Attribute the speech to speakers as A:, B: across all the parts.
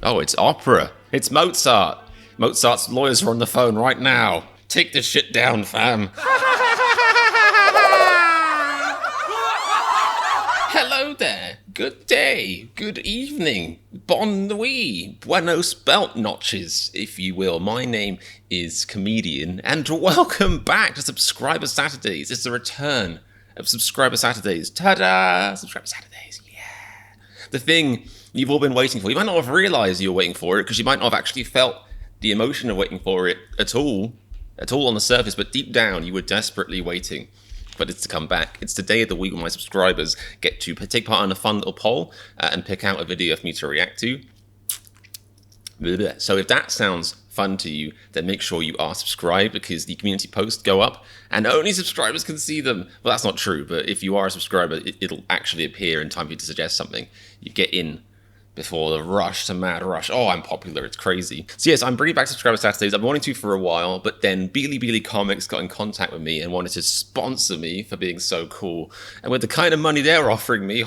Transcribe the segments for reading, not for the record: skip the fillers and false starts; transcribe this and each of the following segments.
A: Oh, it's opera. It's Mozart. Mozart's lawyers are on the phone right now. Take this shit down, fam. Hello there. Good day. Good evening. Bon nuit. Buenos belt notches, if you will. My name is Comedian, and welcome back to Subscriber Saturdays. It's the return of Subscriber Saturdays. Ta-da! Subscriber Saturdays, yeah. The thing you've all been waiting for. You might not have realised you were waiting for it, because you might not have actually felt the emotion of waiting for it at all on the surface, but deep down you were desperately waiting. But it's to come back. It's the day of the week when my subscribers get to take part in a fun little poll and pick out a video for me to react to. So if that sounds fun to you, then make sure you are subscribed, because the community posts go up and only subscribers can see them. Well, that's not true, but if you are a subscriber, it'll actually appear in time for you to suggest something. You get in before the rush to mad rush. Oh, I'm popular, it's crazy. So yes, I'm bringing back Subscriber Saturdays. I've been wanting to for a while, but then Billy Comics got in contact with me and wanted to sponsor me for being so cool. And with the kind of money they're offering me,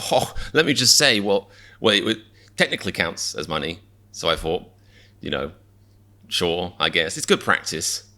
A: let me just say, well, it technically counts as money. So I thought, sure, I guess. It's good practice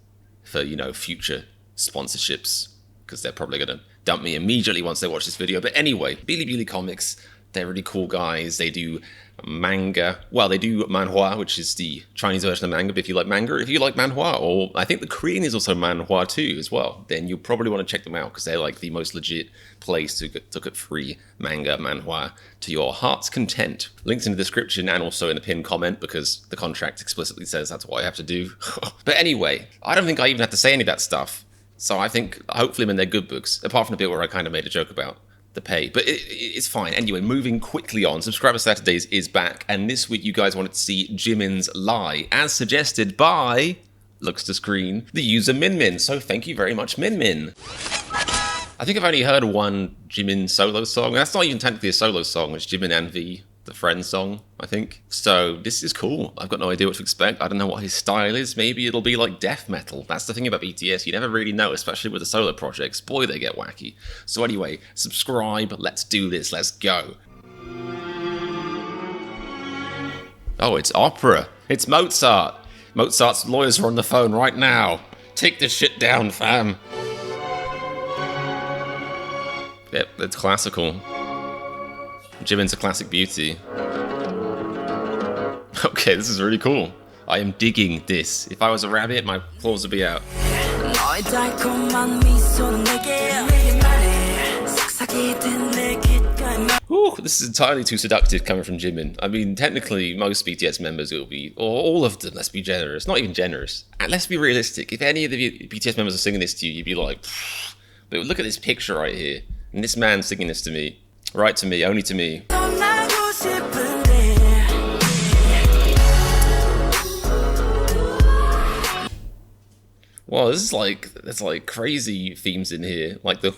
A: for, future sponsorships, because they're probably going to dump me immediately once they watch this video. But anyway, Billy Comics, they're really cool guys. They do manga. Well, they do manhwa, which is the Chinese version of manga. But if you like manga, if you like manhwa, or I think the Korean is also manhwa too as well, then you'll probably want to check them out, because they're like the most legit place to get free manga, manhwa to your heart's content. Links in the description and also in the pinned comment, because the contract explicitly says that's what I have to do. But anyway, I don't think I even have to say any of that stuff. So I think hopefully they're good books, apart from the bit where I kind of made a joke about the pay, but it's fine. Anyway, moving quickly on, Subscriber Saturdays is back, and this week you guys wanted to see Jimin's Lie, as suggested by, looks to screen, the user Min. So thank you very much, Min. I think I've only heard one Jimin solo song. That's not even technically a solo song, it's Jimin and V, the Friend song, I think. So this is cool. I've got no idea what to expect. I don't know what his style is. Maybe it'll be like death metal. That's the thing about BTS. You never really know, especially with the solo projects. Boy, they get wacky. So anyway, subscribe. Let's do this. Let's go. Oh, it's opera. It's Mozart. Mozart's lawyers are on the phone right now. Take this shit down, fam. Yep, it's classical. Jimin's a classic beauty. Okay, this is really cool. I am digging this. If I was a rabbit, my claws would be out. Ooh, this is entirely too seductive coming from Jimin. I mean, technically, most BTS members will be, or all of them, let's be generous. Not even generous. And let's be realistic. If any of the BTS members are singing this to you, you'd be like, pfft. But look at this picture right here. And this man singing this to me. Right to me, only to me. Well, this is like, there's like crazy themes in here. Like the,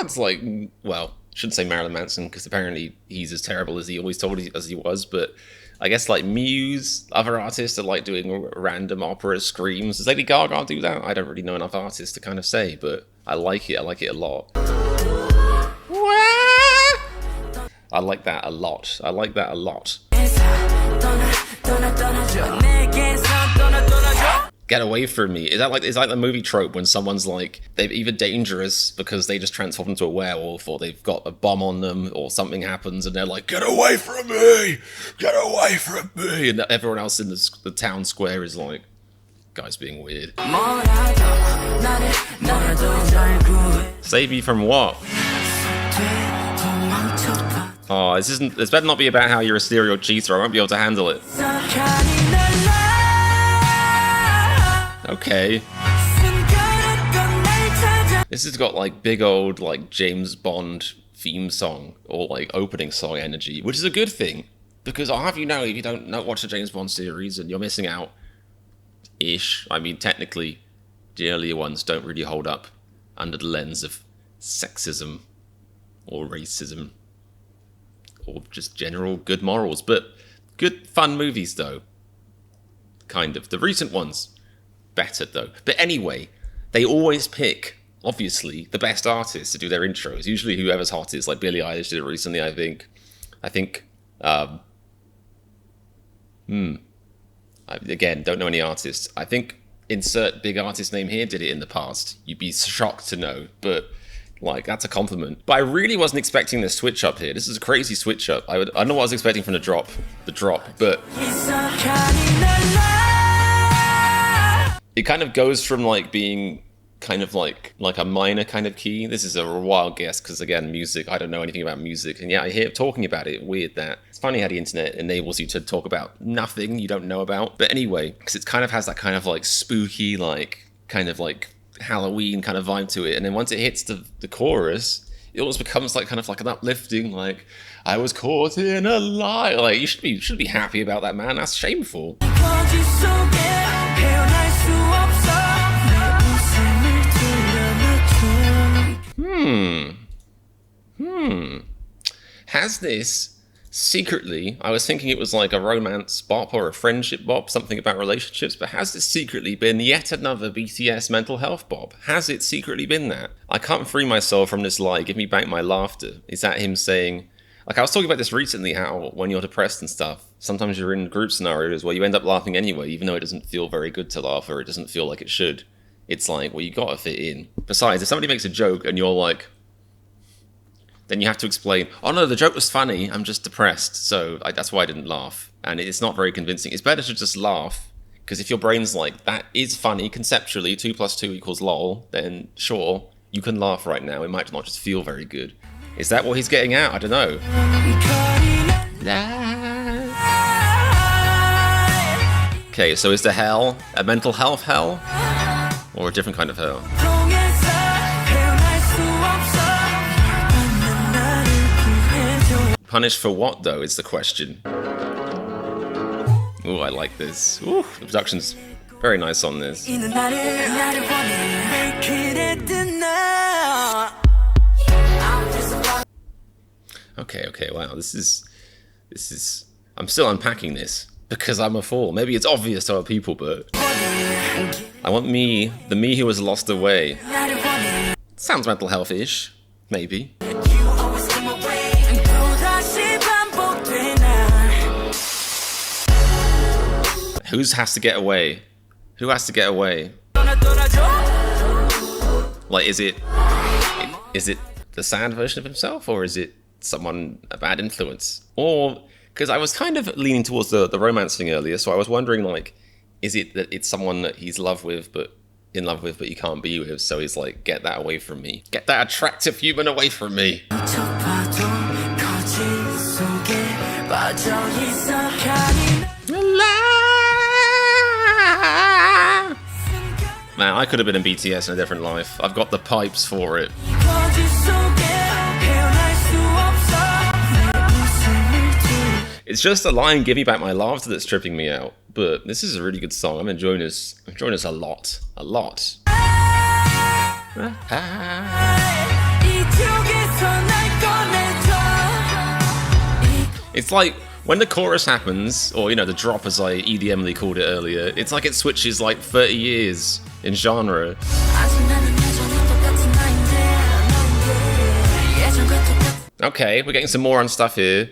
A: it's like, well, shouldn't say Marilyn Manson, because apparently he's as terrible as he always told as he was, but I guess like Muse, other artists are like doing random opera screams. Does Lady Gaga do that? I don't really know enough artists to kind of say, but I like it a lot. I like that a lot. Get away from me. Is that like the movie trope when someone's like, they're either dangerous because they just transform into a werewolf, or they've got a bomb on them, or something happens and they're like, get away from me! Get away from me! And everyone else in the town square is like, guy's being weird. Save me from what? Oh, this better not be about how you're a serial cheater. I won't be able to handle it. Okay. This has got like big old like James Bond theme song, or like opening song energy, which is a good thing, because I'll have you know, if you don't watch the James Bond series, and you're missing out. Ish. I mean, technically, the earlier ones don't really hold up under the lens of sexism or racism, or just general good morals, but good fun movies though. Kind of. The recent ones, better though. But anyway, they always pick, obviously, the best artists to do their intros. Usually whoever's hottest, like Billie Eilish did it recently, I think Again, don't know any artists. I think insert big artist name here did it in the past. You'd be shocked to know, but like that's a compliment. But I really wasn't expecting this switch up here. This is a crazy switch up. I don't know what I was expecting from the drop, but it kind of goes from like being kind of like a minor kind of key. This is a wild guess because again, music, I don't know anything about music, and yeah, I hear talking about it. Weird that it's funny how the internet enables you to talk about nothing you don't know about. But anyway, because it kind of has that kind of like spooky, like kind of like Halloween kind of vibe to it, and then once it hits the chorus, it almost becomes like kind of like an uplifting, like I was caught in a lie. Like you should be happy about that, man. That's shameful. Has this secretly, I was thinking it was like a romance bop or a friendship bop, something about relationships, but has this secretly been yet another BTS mental health bop? Has it secretly been that? I can't free myself from this lie, give me back my laughter. Is that him saying, like I was talking about this recently, how when you're depressed and stuff, sometimes you're in group scenarios where you end up laughing anyway, even though it doesn't feel very good to laugh or it doesn't feel like it should. It's like, well, you gotta fit in. Besides, if somebody makes a joke and you're like, then you have to explain, oh no, the joke was funny, I'm just depressed, so that's why I didn't laugh. And it's not very convincing. It's better to just laugh, because if your brain's like, that is funny conceptually, 2 + 2 = lol, then sure, you can laugh right now, it might not just feel very good. Is that what he's getting at? I don't know. Okay, so is the hell a mental health hell? Or a different kind of hell? Punished for what, though, is the question. Ooh, I like this. Ooh, the production's very nice on this. Okay, wow, this is... I'm still unpacking this, because I'm a fool. Maybe it's obvious to other people, but... I want me, the me who was lost away. Sounds mental health-ish, maybe. Who has to get away? Who has to get away? Like, is it the sad version of himself, or is it someone, a bad influence? Or, because I was kind of leaning towards the romance thing earlier, so I was wondering, like, is it that it's someone that he's in love with, but he can't be with, so he's like, get that away from me. Get that attractive human away from me. Man, I could have been in BTS in a different life. I've got the pipes for it. It's just a line, give me back my laughter, that's tripping me out. But this is a really good song. I'm enjoying this. I'm enjoying this a lot. A lot. It's like when the chorus happens, or, you know, the drop as I EDMly called it earlier, it's like it switches like 30 years in genre. Okay, we're getting some more on stuff here.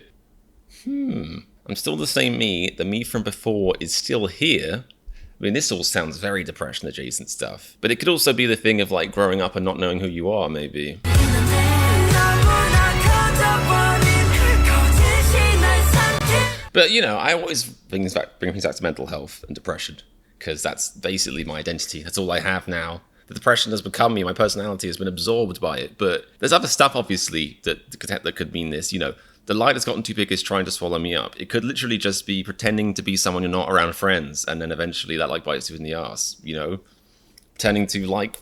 A: I'm still the same me. The me from before is still here. I mean, this all sounds very depression adjacent stuff. But it could also be the thing of like growing up and not knowing who you are, maybe. But, you know, I always bring things back to mental health and depression, because that's basically my identity. That's all I have now. The depression has become me. My personality has been absorbed by it. But there's other stuff, obviously, that could mean this. You know, the lie that's gotten too big is trying to swallow me up. It could literally just be pretending to be someone you're not around friends, and then eventually that like bites you in the ass, you know? Pretending to like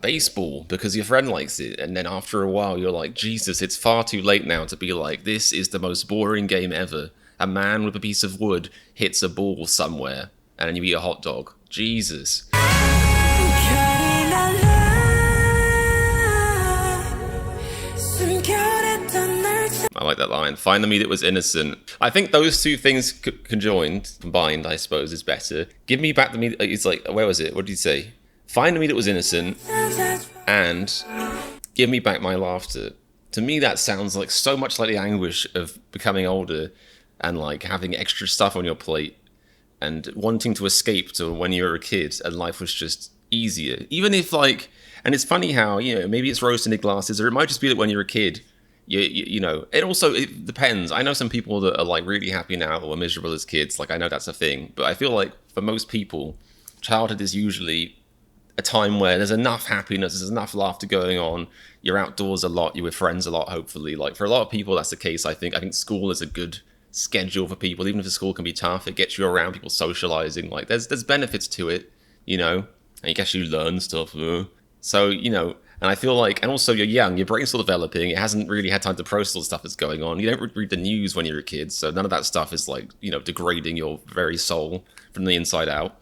A: baseball because your friend likes it, and then after a while you're like, Jesus, it's far too late now to be like, this is the most boring game ever. A man with a piece of wood hits a ball somewhere, and then you eat a hot dog. Jesus. I like that line. Find the me that was innocent. I think those two things combined, I suppose, is better. Give me back the me. It's like, where was it? What did he say? Find the me that was innocent, and give me back my laughter. To me, that sounds like so much like the anguish of becoming older. and like having extra stuff on your plate and wanting to escape to when you were a kid and life was just easier. Even if like, and it's funny how, you know, maybe it's rose-tinted glasses, or it might just be that when you're a kid, you know, it depends. I know some people that are like really happy now or miserable as kids. Like I know that's a thing, but I feel like for most people, childhood is usually a time where there's enough happiness, there's enough laughter going on. You're outdoors a lot, you're with friends a lot, hopefully. Like for a lot of people, that's the case. I think school is a good schedule for people, even if the school can be tough. It gets you around people socializing. Like there's benefits to it, you know. And I guess you learn stuff. So, you know, and I feel like, and also you're young, your brain's still developing. It hasn't really had time to process all the stuff that's going on. You don't read the news when you're a kid, so none of that stuff is like, you know, degrading your very soul from the inside out.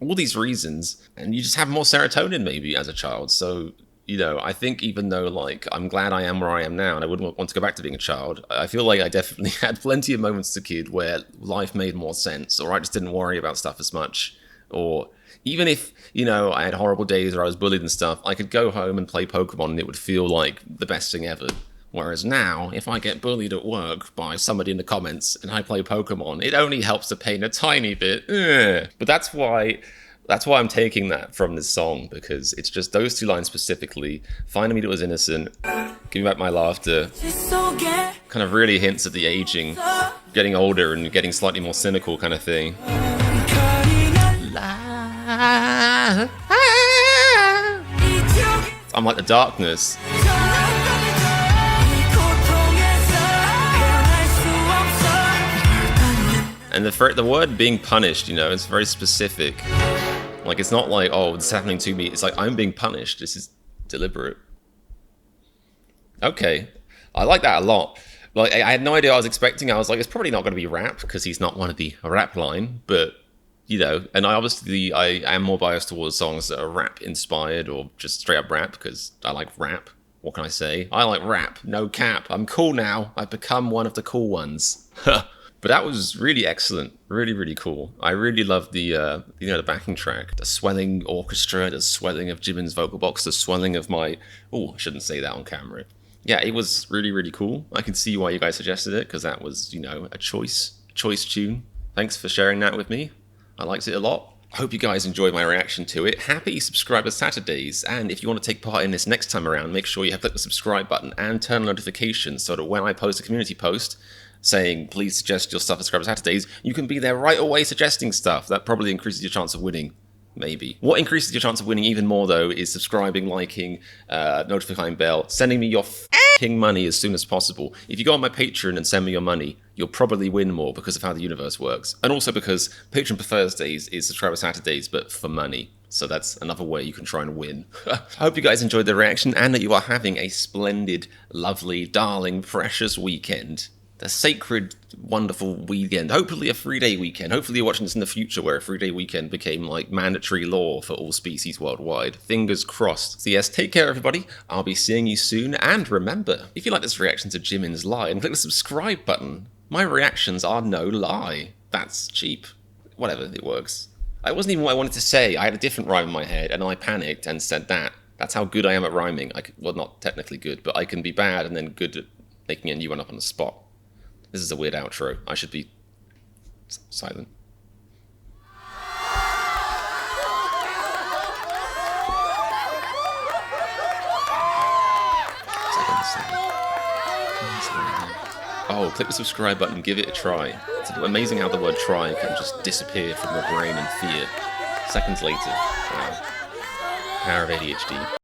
A: All these reasons, and you just have more serotonin maybe as a child. So, you know, I think even though like I'm glad I am where I am now and I wouldn't want to go back to being a child, I feel like I definitely had plenty of moments as a kid where life made more sense, or I just didn't worry about stuff as much. Or even if, you know, I had horrible days or I was bullied and stuff, I could go home and play Pokemon and it would feel like the best thing ever. Whereas now, if I get bullied at work by somebody in the comments and I play Pokemon, it only helps the pain a tiny bit. But that's why I'm taking that from this song, because it's just those two lines specifically. Finding me that was innocent, giving back my laughter, kind of really hints at the aging, getting older and getting slightly more cynical kind of thing. I'm like the darkness. And the word being punished, you know, it's very specific. Like, it's not like, oh, this is happening to me. It's like, I'm being punished. This is deliberate. Okay. I like that a lot. Like, I had no idea what I was expecting. I was like, it's probably not going to be rap, because he's not one of the rap line. But, you know, and I am more biased towards songs that are rap inspired or just straight up rap, because I like rap. What can I say? I like rap. No cap. I'm cool now. I've become one of the cool ones. But that was really excellent, really, really cool. I really loved the, you know, the backing track, the swelling orchestra, the swelling of Jimin's vocal box, the swelling of my, I shouldn't say that on camera. Yeah, it was really, really cool. I can see why you guys suggested it, because that was, you know, a choice tune. Thanks for sharing that with me. I liked it a lot. I hope you guys enjoyed my reaction to it. Happy Subscriber Saturdays, and if you want to take part in this next time around, make sure you have clicked the subscribe button and turn on notifications so that when I post a community post saying, please suggest your stuff for Subscriber Saturdays, you can be there right away suggesting stuff. That probably increases your chance of winning. Maybe. What increases your chance of winning even more, though, is subscribing, liking, notifying bell, sending me your f***ing money as soon as possible. If you go on my Patreon and send me your money, you'll probably win more because of how the universe works. And also because Patreon for Thursdays is Subscriber Saturdays, but for money. So that's another way you can try and win. I hope you guys enjoyed the reaction and that you are having a splendid, lovely, darling, precious weekend. A sacred, wonderful weekend. Hopefully a 3-day weekend. Hopefully you're watching this in the future where a 3-day weekend became like mandatory law for all species worldwide. Fingers crossed. So yes, take care everybody. I'll be seeing you soon. And remember, if you like this reaction to Jimin's Lie, and click the subscribe button. My reactions are no lie. That's cheap. Whatever, it works. It wasn't even what I wanted to say. I had a different rhyme in my head and I panicked and said that. That's how good I am at rhyming. Well, not technically good, but I can be bad and then good at making a new one up on the spot. This is a weird outro. I should be silent. Oh, click the subscribe button, give it a try. It's amazing how the word try can just disappear from your brain in fear. Seconds later. Wow. Power of ADHD.